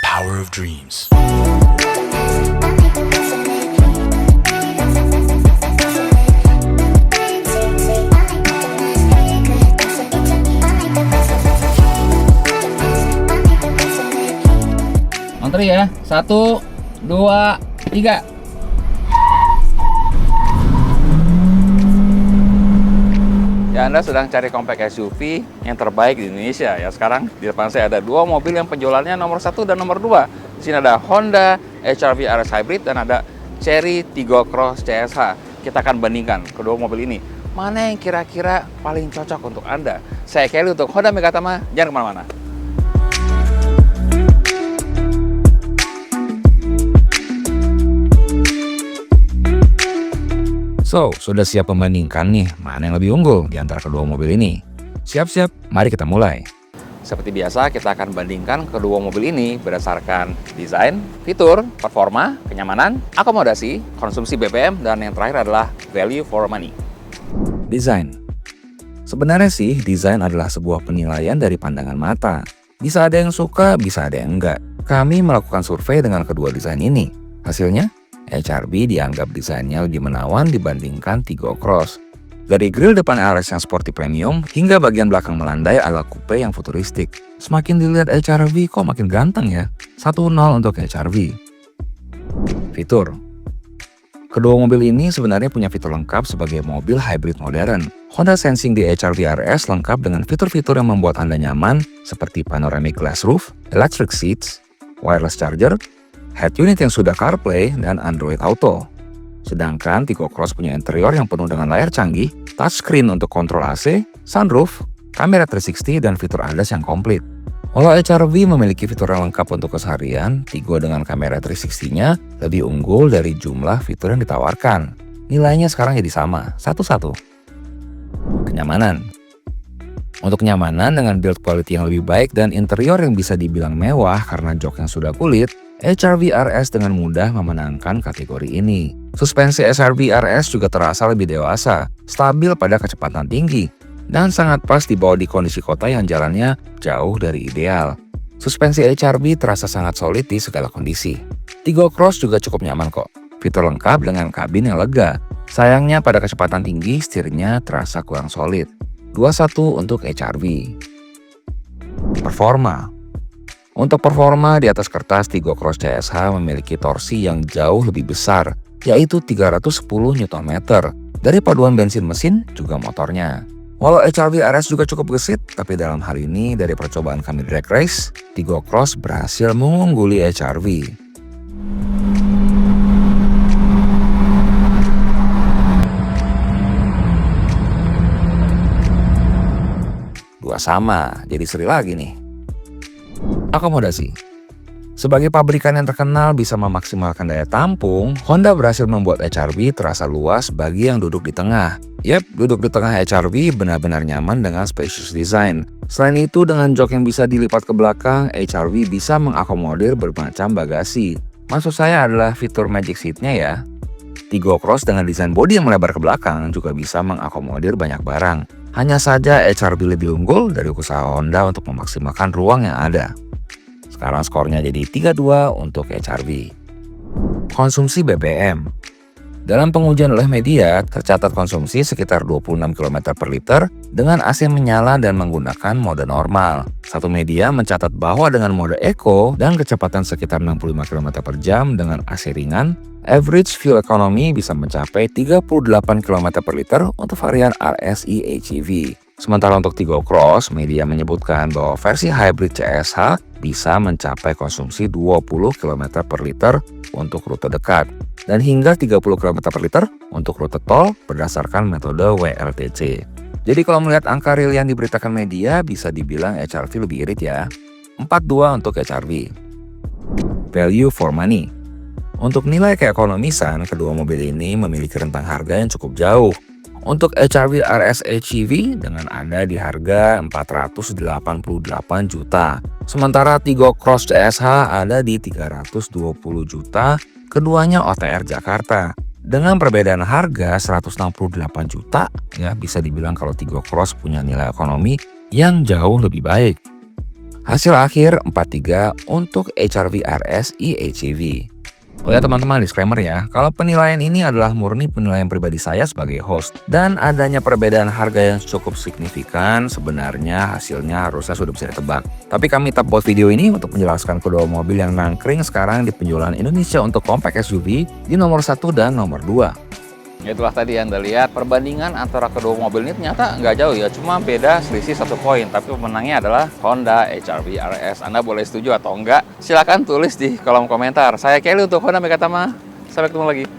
power of dreams. Antri ya, 1, 2, 3. Ya, Anda sedang cari compact SUV yang terbaik di Indonesia. Ya, sekarang di depan saya ada dua mobil yang penjualannya nomor 1 dan nomor 2. Di sini ada Honda HR-V RS Hybrid dan ada Chery Tiggo Cross CSH. Kita akan bandingkan kedua mobil ini. Mana yang kira-kira paling cocok untuk Anda? Saya Kelly untuk Honda Megatama. Jangan kemana-mana. So, sudah siap membandingkan nih mana yang lebih unggul di antara kedua mobil ini? Siap-siap, mari kita mulai. Seperti biasa, kita akan bandingkan kedua mobil ini berdasarkan desain, fitur, performa, kenyamanan, akomodasi, konsumsi BBM, dan yang terakhir adalah value for money. Desain. Sebenarnya sih, desain adalah sebuah penilaian dari pandangan mata. Bisa ada yang suka, bisa ada yang enggak. Kami melakukan survei dengan kedua desain ini. Hasilnya, HR-V dianggap desainnya lebih menawan dibandingkan Tiggo Cross. Dari grill depan RS yang sporty premium hingga bagian belakang melandai ala coupe yang futuristik. Semakin dilihat HR-V kok makin ganteng ya. 1-0 untuk HR-V. Fitur. Kedua mobil ini sebenarnya punya fitur lengkap sebagai mobil hybrid modern. Honda Sensing di HR-V RS lengkap dengan fitur-fitur yang membuat Anda nyaman seperti panoramic glass roof, electric seats, wireless charger, head unit yang sudah CarPlay dan Android Auto. Sedangkan Tiggo Cross punya interior yang penuh dengan layar canggih, touchscreen untuk kontrol AC, sunroof, kamera 360, dan fitur ADAS yang komplit. Walau HR-V memiliki fitur yang lengkap untuk keseharian, Tiggo dengan kamera 360-nya lebih unggul dari jumlah fitur yang ditawarkan. Nilainya sekarang jadi sama, 1-1. Kenyamanan. Untuk kenyamanan dengan build quality yang lebih baik dan interior yang bisa dibilang mewah karena jok yang sudah kulit, HR-V RS dengan mudah memenangkan kategori ini. Suspensi HR-V RS juga terasa lebih dewasa, stabil pada kecepatan tinggi, dan sangat pas dibawa di kondisi kota yang jalannya jauh dari ideal. Suspensi HR-V terasa sangat solid di segala kondisi. Tiggo Cross juga cukup nyaman kok. Fitur lengkap dengan kabin yang lega. Sayangnya pada kecepatan tinggi, setirnya terasa kurang solid. 2-1 untuk HR-V. Performa. Untuk performa di atas kertas, Tiggo Cross CSH memiliki torsi yang jauh lebih besar, yaitu 310 Nm, dari paduan bensin mesin juga motornya. Walau HR-V RS juga cukup gesit, tapi dalam hal ini dari percobaan kami drag race, Tiggo Cross berhasil mengungguli HR-V. Dua sama, jadi seri lagi nih. Akomodasi. Sebagai pabrikan yang terkenal bisa memaksimalkan daya tampung, Honda berhasil membuat HR-V terasa luas bagi yang duduk di tengah. Duduk di tengah HR-V benar-benar nyaman dengan spacious design. Selain itu, dengan jok yang bisa dilipat ke belakang, HR-V bisa mengakomodir bermacam bagasi. Maksud saya adalah fitur Magic Seat-nya ya. Tiggo Cross dengan desain bodi yang melebar ke belakang juga bisa mengakomodir banyak barang. Hanya saja HR-V lebih unggul dari usaha Honda untuk memaksimalkan ruang yang ada. Sekarang skornya jadi 3-2 untuk HR-V. Konsumsi BBM. Dalam pengujian oleh media, tercatat konsumsi sekitar 26 km per liter dengan AC menyala dan menggunakan mode normal. Satu media mencatat bahwa dengan mode Eco dan kecepatan sekitar 65 km per jam dengan AC ringan, average fuel economy bisa mencapai 38 km per liter untuk varian RSI HEV. Sementara untuk Tiggo Cross, media menyebutkan bahwa versi hybrid CSH bisa mencapai konsumsi 20 km per liter untuk rute dekat dan hingga 30 km per liter untuk rute tol berdasarkan metode WLTC. Jadi kalau melihat angka real yang diberitakan media, bisa dibilang HR-V lebih irit ya. 4-2 untuk HR-V. Value for money. Untuk nilai keekonomisan, kedua mobil ini memiliki rentang harga yang cukup jauh. Untuk HR-V RS HEV dengan ada di harga 488 juta. Sementara Tiggo Cross CSH ada di 320 juta, keduanya OTR Jakarta. Dengan perbedaan harga 168 juta, ya bisa dibilang kalau Tiggo Cross punya nilai ekonomi yang jauh lebih baik. Hasil akhir 43 untuk HR-V RS eHEV. Oh ya teman-teman, disclaimer ya, kalau penilaian ini adalah murni penilaian pribadi saya sebagai host dan adanya perbedaan harga yang cukup signifikan, sebenarnya hasilnya harusnya sudah bisa ditebak. Tapi kami tetap buat video ini untuk menjelaskan kedua mobil yang nangkring sekarang di penjualan Indonesia untuk compact SUV di nomor 1 dan nomor 2. Itulah tadi Anda lihat perbandingan antara kedua mobil ini ternyata nggak jauh ya, cuma beda selisih 1 poin. Tapi pemenangnya adalah Honda HR-V RS. Anda boleh setuju atau enggak? Silahkan tulis di kolom komentar. Saya Kelly untuk Honda Megatama. Sampai ketemu lagi.